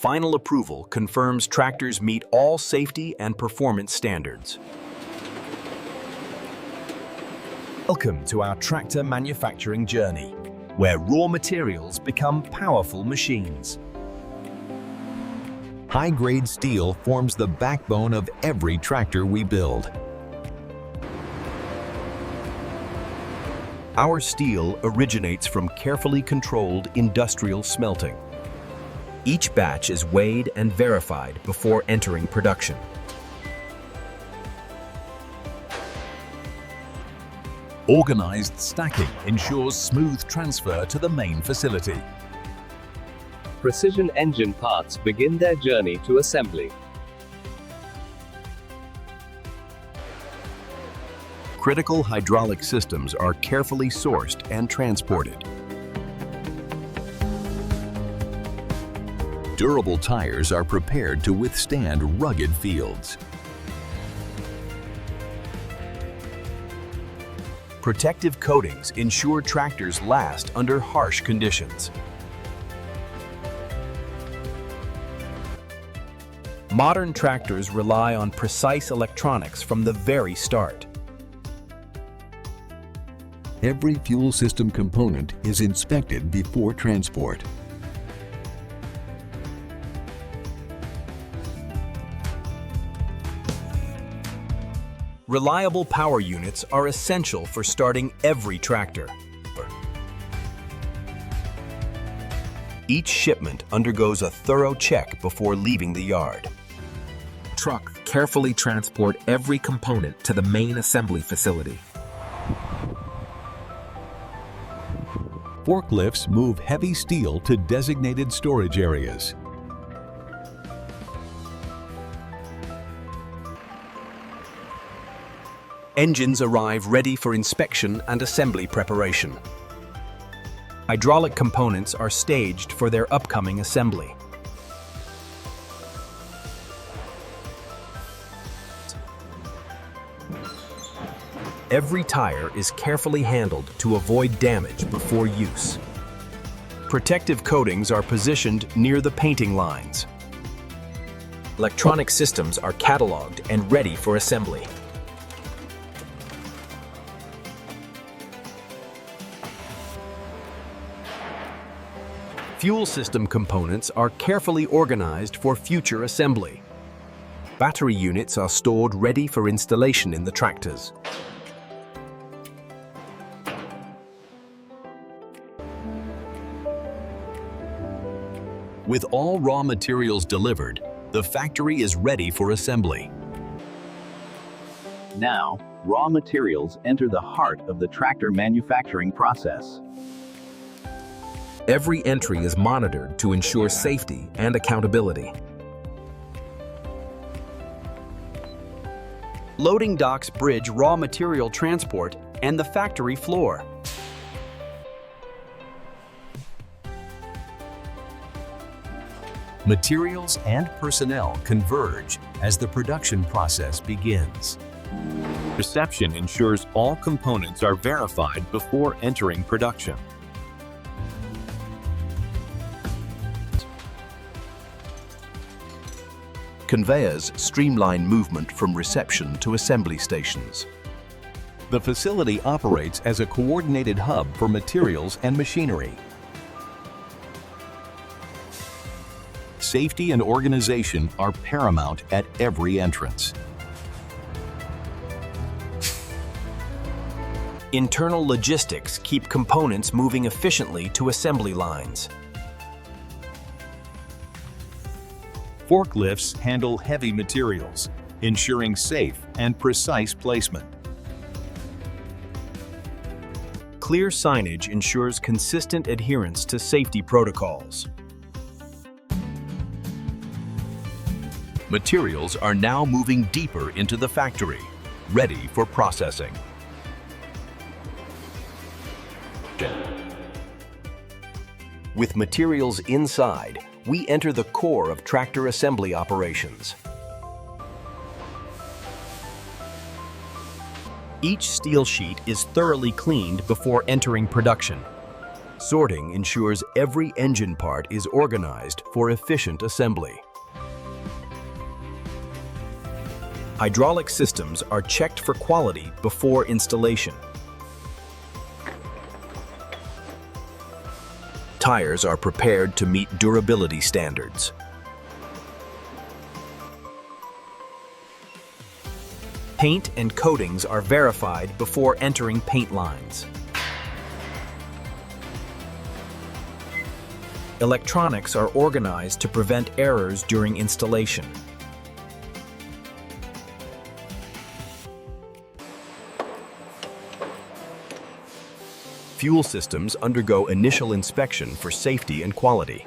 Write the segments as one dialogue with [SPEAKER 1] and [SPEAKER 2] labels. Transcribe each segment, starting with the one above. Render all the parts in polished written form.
[SPEAKER 1] Final approval confirms tractors meet all safety and performance standards. Welcome to our tractor manufacturing journey, where raw materials become powerful machines.
[SPEAKER 2] High-grade steel forms the backbone of every tractor we build.
[SPEAKER 1] Our steel originates from carefully controlled industrial smelting. Each batch is weighed and verified before entering production.
[SPEAKER 2] Organized stacking ensures smooth transfer to the main facility.
[SPEAKER 3] Precision engine parts begin their journey to assembly.
[SPEAKER 1] Critical hydraulic systems are carefully sourced and transported.
[SPEAKER 2] Durable tires are prepared to withstand rugged fields.
[SPEAKER 1] Protective coatings ensure tractors last under harsh conditions. Modern tractors rely on precise electronics from the very start.
[SPEAKER 2] Every fuel system component is inspected before transport.
[SPEAKER 1] Reliable power units are essential for starting every tractor. Each shipment undergoes a thorough check before leaving the yard. Trucks carefully transport every component to the main assembly facility.
[SPEAKER 2] Forklifts move heavy steel to designated storage areas.
[SPEAKER 1] Engines arrive ready for inspection and assembly preparation. Hydraulic components are staged for their upcoming assembly. Every tire is carefully handled to avoid damage before use. Protective coatings are positioned near the painting lines. Electronic systems are cataloged and ready for assembly. Fuel system components are carefully organized for future assembly. Battery units are stored ready for installation in the tractors. With all raw materials delivered, the factory is ready for assembly.
[SPEAKER 4] Now, raw materials enter the heart of the tractor manufacturing process.
[SPEAKER 1] Every entry is monitored to ensure safety and accountability. Loading docks bridge raw material transport and the factory floor.
[SPEAKER 2] Materials and personnel converge as the production process begins.
[SPEAKER 5] Reception ensures all components are verified before entering production.
[SPEAKER 1] Conveyors streamline movement from reception to assembly stations.
[SPEAKER 2] The facility operates as a coordinated hub for materials and machinery. Safety and organization are paramount at every entrance.
[SPEAKER 1] Internal logistics keep components moving efficiently to assembly lines.
[SPEAKER 2] Forklifts handle heavy materials, ensuring safe and precise placement.
[SPEAKER 1] Clear signage ensures consistent adherence to safety protocols. Materials are now moving deeper into the factory, ready for processing. With materials inside, we enter the core of tractor assembly operations. Each steel sheet is thoroughly cleaned before entering production. Sorting ensures every engine part is organized for efficient assembly. Hydraulic systems are checked for quality before installation. Tires are prepared to meet durability standards. Paint and coatings are verified before entering paint lines. Electronics are organized to prevent errors during installation. Fuel systems undergo initial inspection for safety and quality.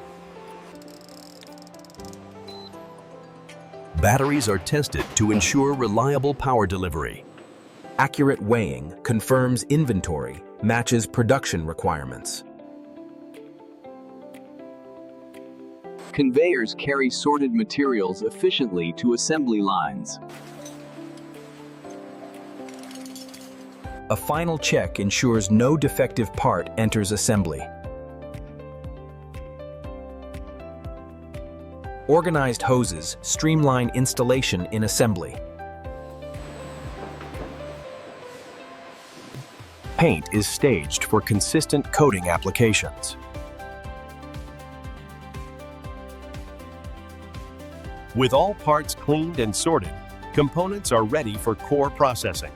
[SPEAKER 1] Batteries are tested to ensure reliable power delivery. Accurate weighing confirms inventory matches production requirements.
[SPEAKER 4] Conveyors carry sorted materials efficiently to assembly lines.
[SPEAKER 1] A final check ensures no defective part enters assembly. Organized hoses streamline installation in assembly. Paint is staged for consistent coating applications.
[SPEAKER 5] With all parts cleaned and sorted, components are ready for core processing.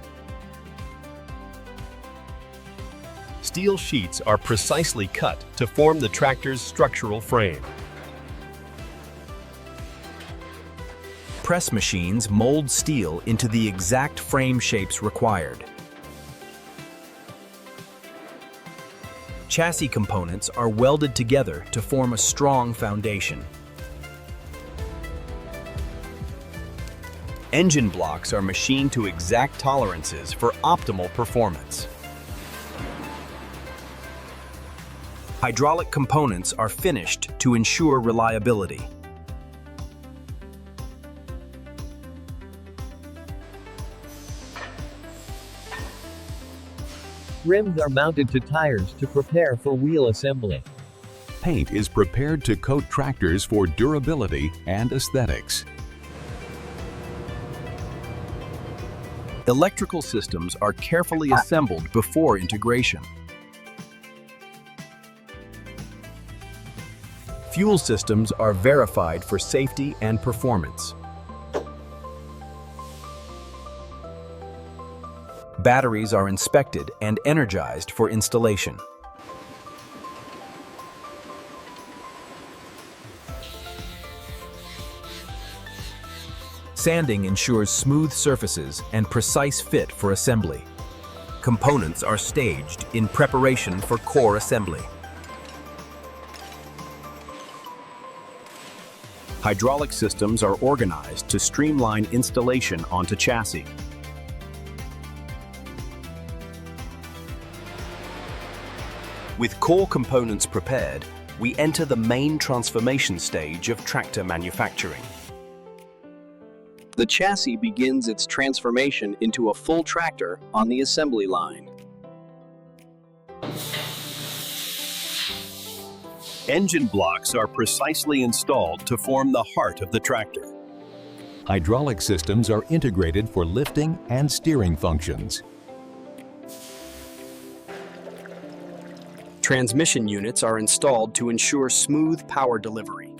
[SPEAKER 5] Steel sheets are precisely cut to form the tractor's structural frame.
[SPEAKER 1] Press machines mold steel into the exact frame shapes required. Chassis components are welded together to form a strong foundation. Engine blocks are machined to exact tolerances for optimal performance. Hydraulic components are finished to ensure reliability.
[SPEAKER 3] Rims are mounted to tires to prepare for wheel assembly.
[SPEAKER 2] Paint is prepared to coat tractors for durability and aesthetics.
[SPEAKER 1] Electrical systems are carefully assembled before integration. Fuel systems are verified for safety and performance. Batteries are inspected and energized for installation. Sanding ensures smooth surfaces and precise fit for assembly. Components are staged in preparation for core assembly. Hydraulic systems are organized to streamline installation onto chassis. With core components prepared, we enter the main transformation stage of tractor manufacturing.
[SPEAKER 4] The chassis begins its transformation into a full tractor on the assembly line.
[SPEAKER 5] Engine blocks are precisely installed to form the heart of the tractor.
[SPEAKER 2] Hydraulic systems are integrated for lifting and steering functions.
[SPEAKER 1] Transmission units are installed to ensure smooth power delivery.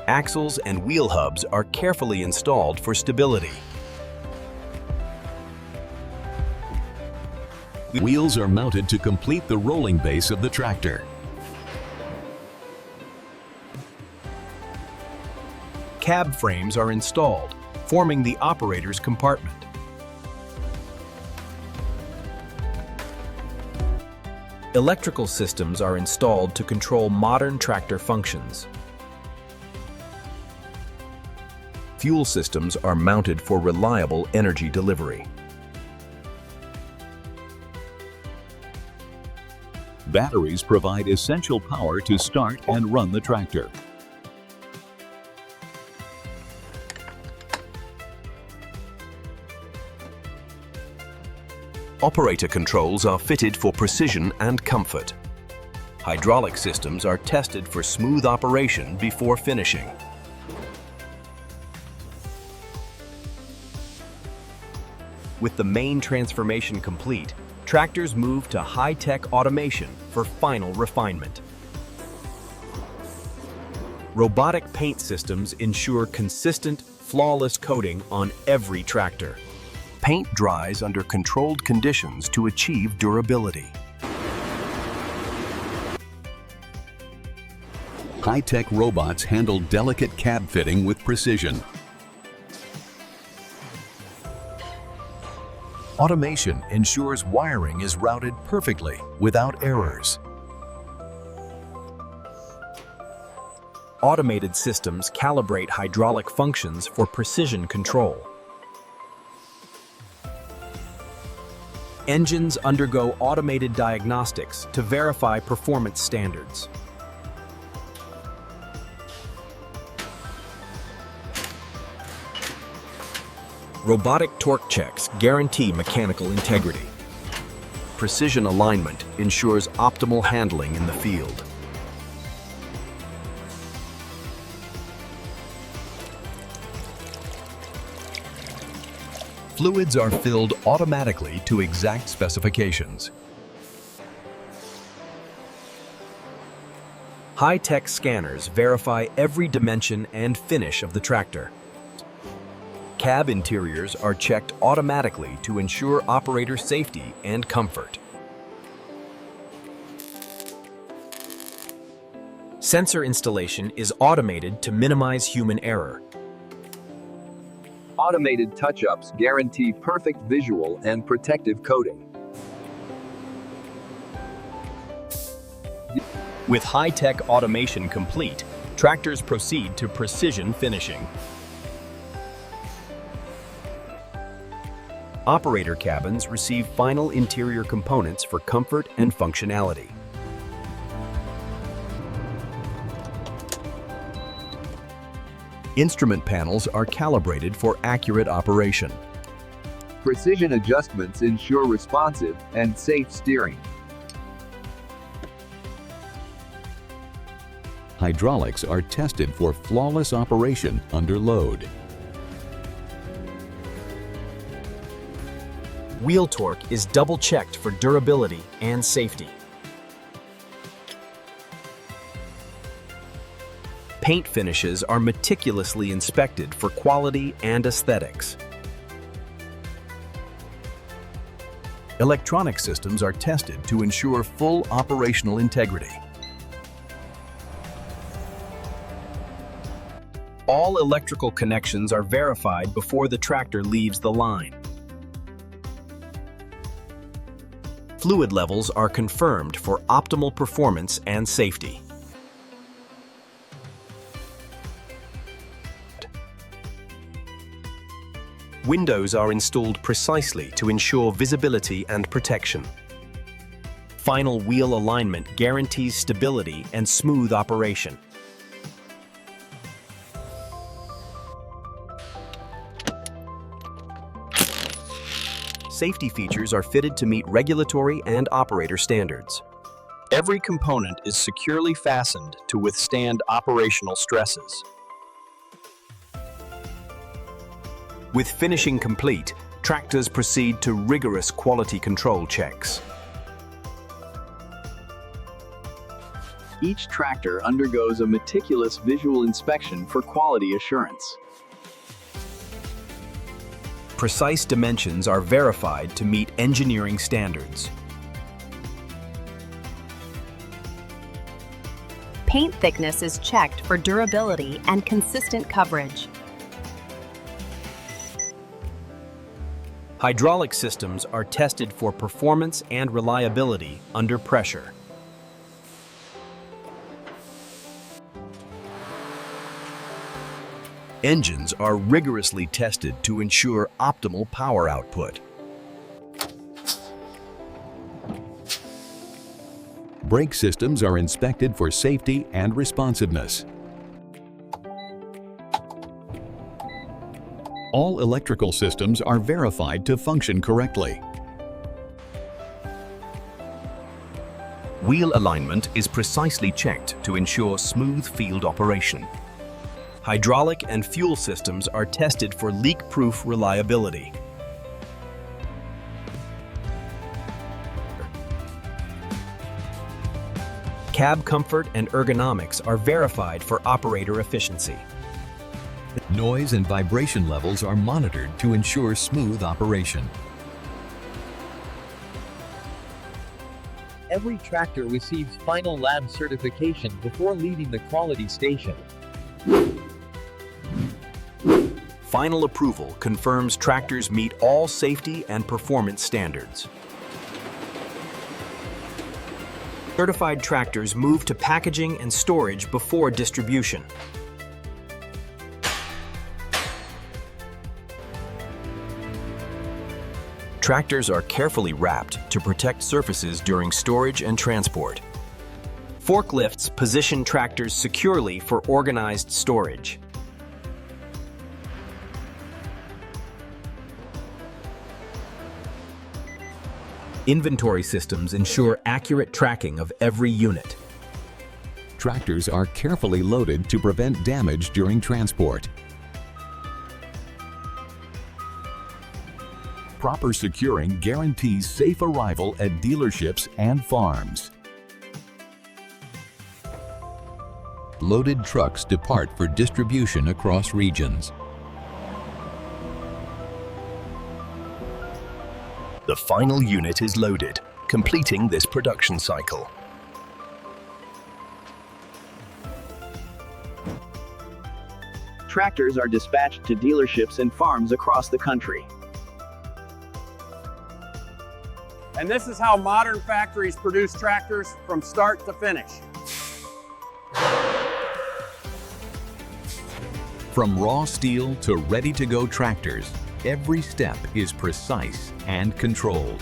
[SPEAKER 1] Axles and wheel hubs are carefully installed for stability.
[SPEAKER 2] Wheels are mounted to complete the rolling base of the tractor.
[SPEAKER 1] Cab frames are installed, forming the operator's compartment. Electrical systems are installed to control modern tractor functions. Fuel systems are mounted for reliable energy delivery.
[SPEAKER 2] Batteries provide essential power to start and run the tractor.
[SPEAKER 1] Operator controls are fitted for precision and comfort. Hydraulic systems are tested for smooth operation before finishing. With the main transformation complete, tractors move to high-tech automation for final refinement. Robotic paint systems ensure consistent, flawless coating on every tractor. Paint dries under controlled conditions to achieve durability.
[SPEAKER 2] High-tech robots handle delicate cab fitting with precision. Automation ensures wiring is routed perfectly without errors.
[SPEAKER 1] Automated systems calibrate hydraulic functions for precision control. Engines undergo automated diagnostics to verify performance standards. Robotic torque checks guarantee mechanical integrity. Precision alignment ensures optimal handling in the field.
[SPEAKER 2] Fluids are filled automatically to exact specifications.
[SPEAKER 1] High-tech scanners verify every dimension and finish of the tractor. Cab interiors are checked automatically to ensure operator safety and comfort. Sensor installation is automated to minimize human error.
[SPEAKER 4] Automated touch-ups guarantee perfect visual and protective coating.
[SPEAKER 1] With high-tech automation complete, tractors proceed to precision finishing. Operator cabins receive final interior components for comfort and functionality.
[SPEAKER 2] Instrument panels are calibrated for accurate operation.
[SPEAKER 6] Precision adjustments ensure responsive and safe steering.
[SPEAKER 2] Hydraulics are tested for flawless operation under load.
[SPEAKER 1] Wheel torque is double-checked for durability and safety. Paint finishes are meticulously inspected for quality and aesthetics.
[SPEAKER 2] Electronic systems are tested to ensure full operational integrity.
[SPEAKER 1] All electrical connections are verified before the tractor leaves the line. Fluid levels are confirmed for optimal performance and safety. Windows are installed precisely to ensure visibility and protection. Final wheel alignment guarantees stability and smooth operation. Safety features are fitted to meet regulatory and operator standards.
[SPEAKER 4] Every component is securely fastened to withstand operational stresses.
[SPEAKER 1] With finishing complete, tractors proceed to rigorous quality control checks.
[SPEAKER 4] Each tractor undergoes a meticulous visual inspection for quality assurance.
[SPEAKER 1] Precise dimensions are verified to meet engineering standards.
[SPEAKER 7] Paint thickness is checked for durability and consistent coverage.
[SPEAKER 1] Hydraulic systems are tested for performance and reliability under pressure.
[SPEAKER 2] Engines are rigorously tested to ensure optimal power output. Brake systems are inspected for safety and responsiveness. All electrical systems are verified to function correctly.
[SPEAKER 1] Wheel alignment is precisely checked to ensure smooth field operation. Hydraulic and fuel systems are tested for leak-proof reliability. Cab comfort and ergonomics are verified for operator efficiency.
[SPEAKER 2] Noise and vibration levels are monitored to ensure smooth operation.
[SPEAKER 3] Every tractor receives final lab certification before leaving the quality station.
[SPEAKER 1] Final approval confirms tractors meet all safety and performance standards. Certified tractors move to packaging and storage before distribution. Tractors are carefully wrapped to protect surfaces during storage and transport. Forklifts position tractors securely for organized storage. Inventory systems ensure accurate tracking of every unit.
[SPEAKER 2] Tractors are carefully loaded to prevent damage during transport. Proper securing guarantees safe arrival at dealerships and farms. Loaded trucks depart for distribution across regions.
[SPEAKER 1] The final unit is loaded, completing this production cycle.
[SPEAKER 4] Tractors are dispatched to dealerships and farms across the country.
[SPEAKER 8] And this is how modern factories produce tractors from start to finish.
[SPEAKER 2] From raw steel to ready-to-go tractors, every step is precise and controlled.